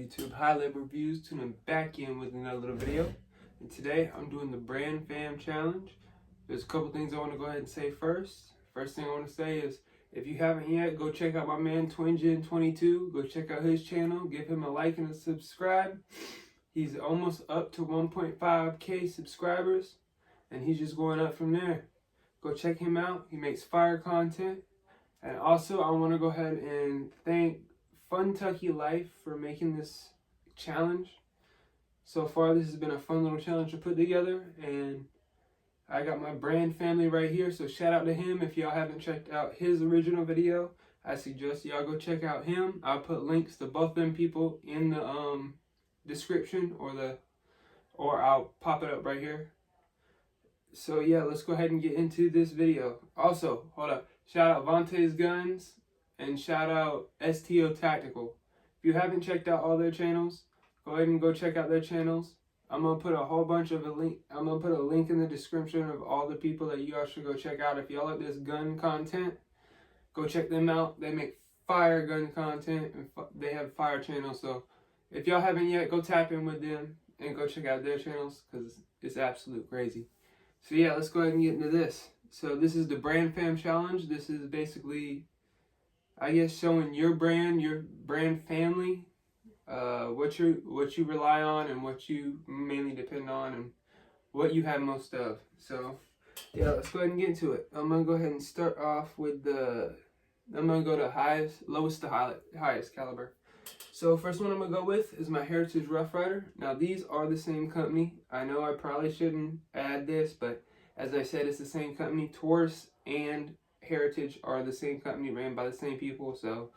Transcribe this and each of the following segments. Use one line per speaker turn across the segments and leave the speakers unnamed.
YouTube? High Level Reviews, tuning back in with another little video. And today I'm doing the Brand Fam Challenge. There's a couple things I want to go ahead and say first. First thing I want to say is, if you haven't yet, go check out my man TwinGen22. Go check out his channel. Give him a like and a subscribe. He's almost up to 1.5k subscribers, and he's just going up from there. Go check him out. He makes fire content. And also, I want to go ahead and thank Funtucky Life for making this challenge. So far, this has been a fun little challenge to put together, and I got my brand family right here, so shout out to him. If y'all haven't checked out his original video, I suggest y'all go check out him. I'll put links to both them people in the description, or I'll pop it up right here. So yeah, let's go ahead and get into this video. Also, hold up, shout out Vontae's Guns and shout out STO Tactical. If you haven't checked out all their channels, go ahead and go check out their channels. I'm gonna put a whole bunch of I'm gonna put a link in the description of all the people that you all should go check out. If y'all like this gun content, go check them out. They make fire gun content, and they have fire channels. So if y'all haven't yet, go tap in with them and go check out their channels, because it's absolute crazy. So yeah, let's go ahead and get into this. So this is the Brand Fam Challenge. This is basically, I guess, showing your brand family, what you rely on and what you mainly depend on and what you have most of. So yeah, let's go ahead and get into it. I'm gonna go ahead and start off with I'm gonna go to lowest to highest caliber. So first one I'm gonna go with is my Heritage Rough Rider. Now these are the same company. I know I probably shouldn't add this, but as I said, it's the same company. Taurus and Heritage are the same company, ran by the same people. So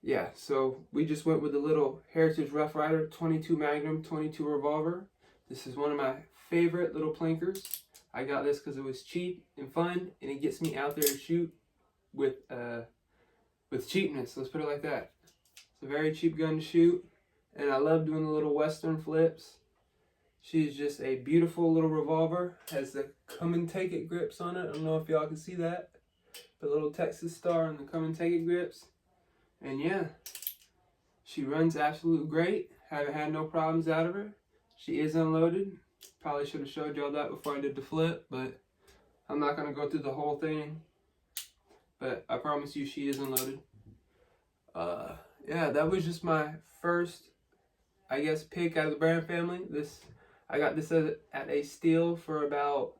yeah, so we just went with the little Heritage Rough Rider 22 Magnum 22 revolver. This is one of my favorite little plinkers. I got this because it was cheap and fun, and it gets me out there to shoot with cheapness. Let's put it like that. It's a very cheap gun to shoot, and I love doing the little Western flips. She's just a beautiful little revolver. Has the come and take it grips on it. I don't know if y'all can see that. The little Texas star and the come and take it grips. And yeah, she runs absolute great. Haven't had no problems out of her. She is unloaded. Probably should have showed y'all that before I did the flip, but I'm not going to go through the whole thing. But I promise you she is unloaded. Yeah, that was just my first, I guess, pick out of the brand family. I got this at a steal for about,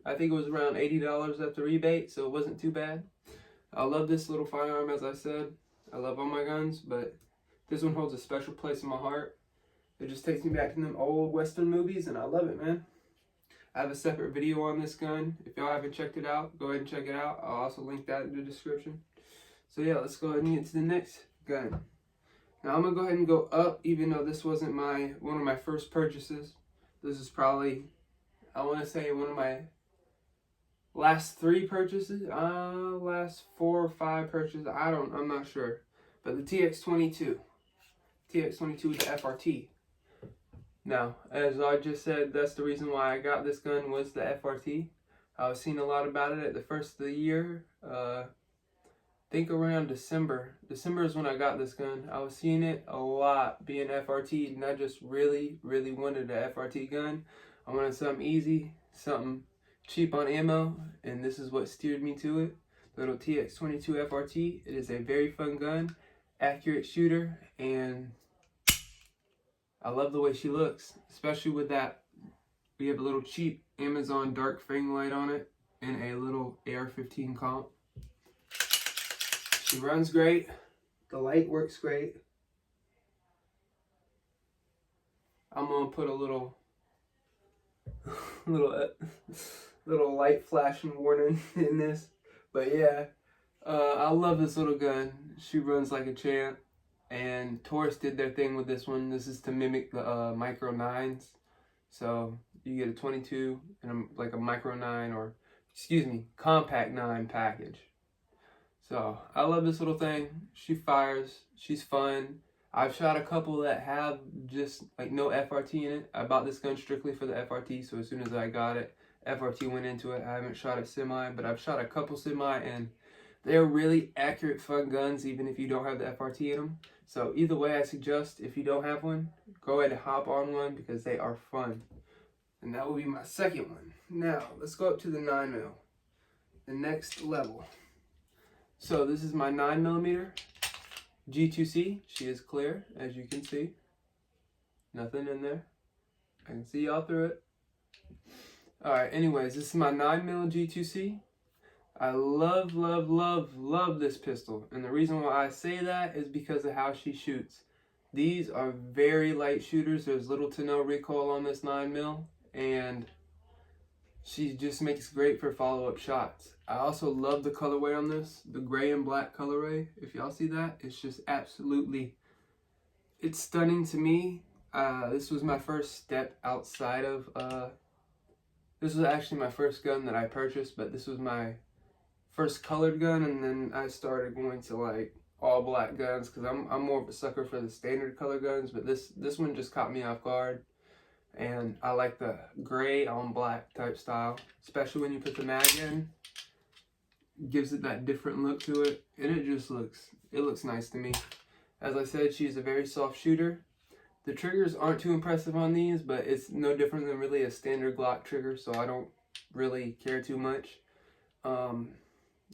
I think it was around $80 after rebate, so it wasn't too bad. I love this little firearm, as I said. I love all my guns, but this one holds a special place in my heart. It just takes me back to them old Western movies, and I love it, man. I have a separate video on this gun. If y'all haven't checked it out, go ahead and check it out. I'll also link that in the description. So yeah, let's go ahead and get to the next gun. Now I'm gonna go ahead and go up, even though this wasn't one of my first purchases. This is probably, I want to say, one of my last 3 purchases, last 4 or 5 purchases. I'm not sure. But the TX22 with the FRT. Now, as I just said, that's the reason why I got this gun, was the FRT. I was seeing a lot about it at the first of the year. I think around December. December is when I got this gun. I was seeing it a lot being FRT, and I just really, really wanted a FRT gun. I wanted something easy, something cheap on ammo, and this is what steered me to it. The little TX22 FRT. It is a very fun gun, accurate shooter, and I love the way she looks, especially with that. We have a little cheap Amazon dark frame light on it and a little AR-15 comp. She runs great. The light works great. I'm gonna put a little light flashing warning in this. But yeah, I love this little gun. She runs like a champ. And Taurus did their thing with this one. This is to mimic the Micro 9s. So you get a 22 and like a Micro 9, or excuse me, Compact 9 package. So I love this little thing. She fires. She's fun. I've shot a couple that have just like no FRT in it. I bought this gun strictly for the FRT, so as soon as I got it, FRT went into it. I haven't shot a semi, but I've shot a couple semi, and They're really accurate, fun guns, even if you don't have the FRT in them. So either way, I suggest if you don't have one, go ahead and hop on one because they are fun. And that will be my second one. Now, let's go up to the 9mm, the next level. So this is my 9mm G2C. She is clear, as you can see. Nothing in there. I can see y'all through it. Alright, anyways, this is my 9mm G2C. I love, love, love, love this pistol. And the reason why I say that is because of how she shoots. These are very light shooters. There's little to no recoil on this 9mm. And she just makes great for follow-up shots. I also love the colorway on this. The gray and black colorway. If y'all see that, it's just absolutely... It's stunning to me. This was my first step outside of... This was actually my first gun that I purchased, but this was my first colored gun, and then I started going to like all black guns because I'm more of a sucker for the standard color guns, but this one just caught me off guard, and I like the gray on black type style, especially when you put the mag in. It gives it that different look to it, and it looks nice to me. As I said, she's a very soft shooter. The triggers aren't too impressive on these, but it's no different than really a standard Glock trigger, so I don't really care too much.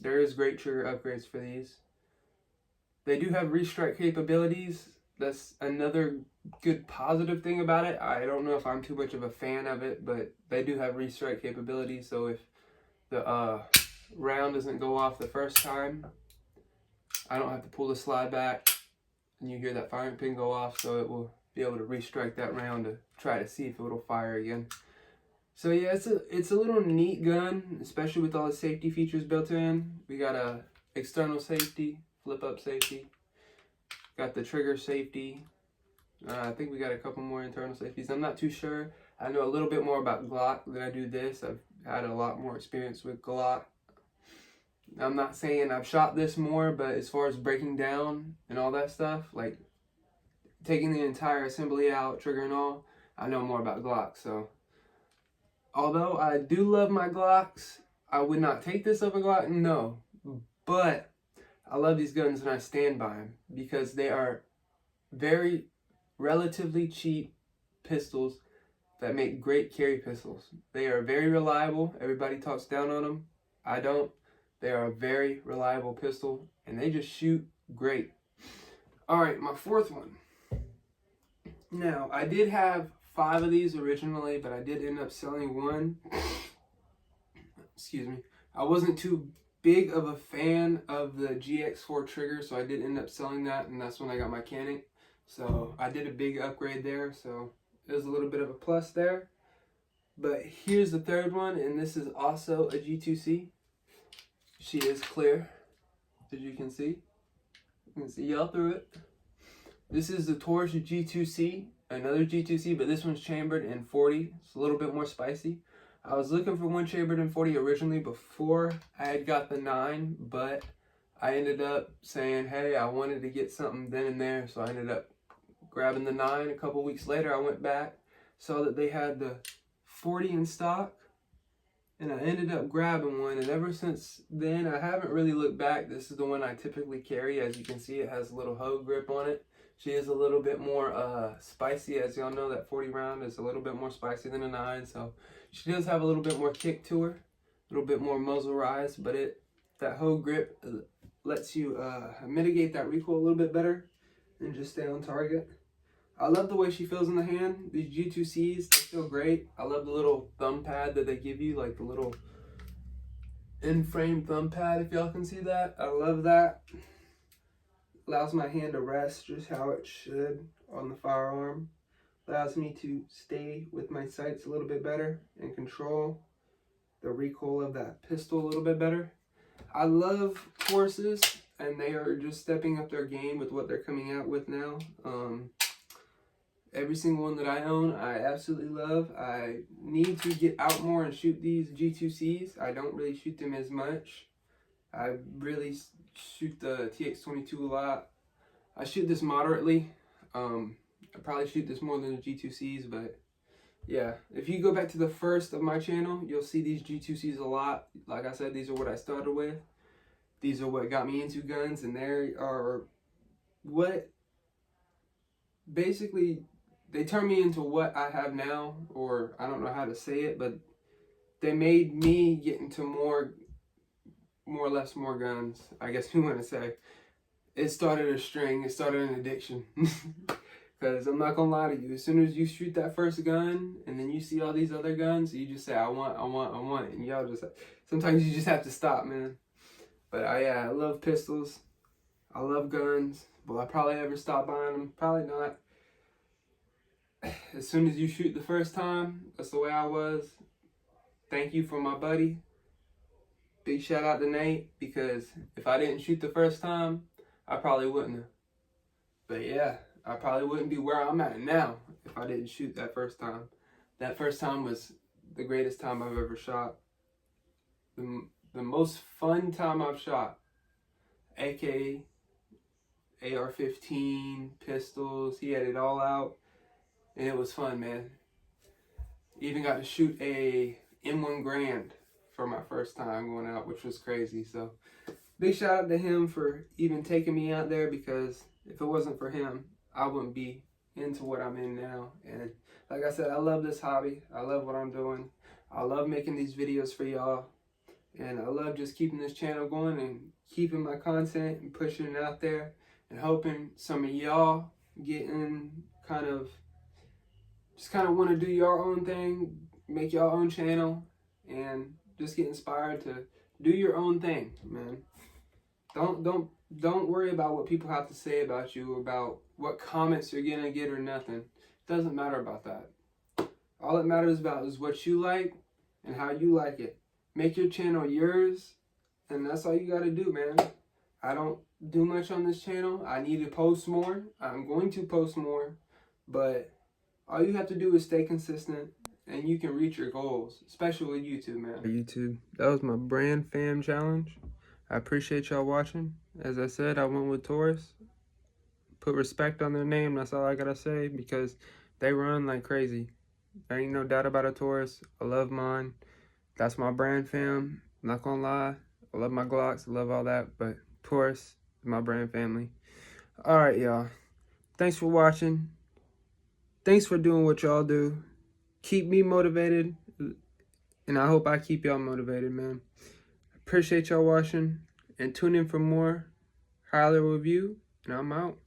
There is great trigger upgrades for these. They do have restrike capabilities. That's another good positive thing about it. I don't know if I'm too much of a fan of it, but they do have restrike capabilities, so if the round doesn't go off the first time, I don't have to pull the slide back, and you hear that firing pin go off, so it will be able to restrike that round to try to see if it'll fire again. So yeah, it's a little neat gun, especially with all the safety features built in. We got a external safety, flip up safety, got the trigger safety. I think we got a couple more internal safeties. I'm not too sure. I know a little bit more about Glock than I do this. I've had a lot more experience with Glock. I'm not saying I've shot this more, but as far as breaking down and all that stuff, like taking the entire assembly out, trigger and all, I know more about Glock. So although I do love my Glocks, I would not take this over Glock, no. But I love these guns and I stand by them because they are very relatively cheap pistols that make great carry pistols. They are very reliable. Everybody talks down on them. I don't. They are a very reliable pistol and they just shoot great. Alright, my fourth one. Now, I did have 5 of these originally, but I did end up selling one. Excuse me. I wasn't too big of a fan of the GX4 trigger, so I did end up selling that, and that's when I got my Canik. So I did a big upgrade there, so it was a little bit of a plus there. But here's the third one, and this is also a G2C. She is clear, as you can see. You can see y'all through it. This is the Taurus G2C, another G2C, but this one's chambered in 40. It's a little bit more spicy. I was looking for one chambered in 40 originally before I had got the 9, but I ended up saying, hey, I wanted to get something then and there, so I ended up grabbing the 9. A couple weeks later, I went back, saw that they had the 40 in stock, and I ended up grabbing one, and ever since then, I haven't really looked back. This is the one I typically carry. As you can see, it has a little hoe grip on it. She is a little bit more spicy. As y'all know, that 40 round is a little bit more spicy than a 9, so she does have a little bit more kick to her, a little bit more muzzle rise, but that hoe grip lets you mitigate that recoil a little bit better and just stay on target. I love the way she feels in the hand. These G2Cs, they feel great. I love the little thumb pad that they give you, like the little in-frame thumb pad, if y'all can see that. I love that. Allows my hand to rest just how it should on the firearm. Allows me to stay with my sights a little bit better and control the recoil of that pistol a little bit better. I love Tauruses, and they are just stepping up their game with what they're coming out with now. Every single one that I own, I absolutely love. I need to get out more and shoot these G2Cs. I don't really shoot them as much. I really shoot the TX22 a lot. I shoot this moderately. I probably shoot this more than the G2Cs, but yeah. If you go back to the first of my channel, you'll see these G2Cs a lot. Like I said, these are what I started with. These are what got me into guns, and they are what basically they turned me into what I have now, or I don't know how to say it, but they made me get into more or less more guns, I guess you want to say. It started a string, it started an addiction. Because I'm not gonna lie to you, as soon as you shoot that first gun and then you see all these other guns, you just say, I want, and y'all just, sometimes you just have to stop, man. But yeah, I love pistols, I love guns. Will I probably ever stop buying them? Probably not. As soon as you shoot the first time, that's the way I was. Thank you for my buddy. Big shout out to Nate, because if I didn't shoot the first time, I probably wouldn't have. But yeah, I probably wouldn't be where I'm at now if I didn't shoot that first time. That first time was the greatest time I've ever shot. The most fun time I've shot. AK, AR-15, pistols, he had it all out. And it was fun, man. Even got to shoot a M1 Garand for my first time going out, which was crazy. So big shout out to him for even taking me out there, because if it wasn't for him, I wouldn't be into what I'm in now. And like I said, I love this hobby. I love what I'm doing. I love making these videos for y'all. And I love just keeping this channel going and keeping my content and pushing it out there, and hoping some of y'all getting kind of want to do your own thing, make your own channel, and just get inspired to do your own thing, man. Don't worry about what people have to say about you, about what comments you're gonna get or nothing. It doesn't matter about that. All it matters about is what you like and how you like it. Make your channel yours, and that's all you gotta do, man. I don't do much on this channel. I need to post more. I'm going to post more, but all you have to do is stay consistent, and you can reach your goals, especially with YouTube, man. YouTube, that was my brand fam challenge. I appreciate y'all watching. As I said, I went with Taurus. Put respect on their name, that's all I gotta say, because they run like crazy. There ain't no doubt about a Taurus. I love mine. That's my brand fam. I'm not gonna lie. I love my Glocks, I love all that, but Taurus is my brand family. Alright, y'all. Thanks for watching. Thanks for doing what y'all do. Keep me motivated, and I hope I keep y'all motivated, man. Appreciate y'all watching, and tune in for more Harley review, and I'm out.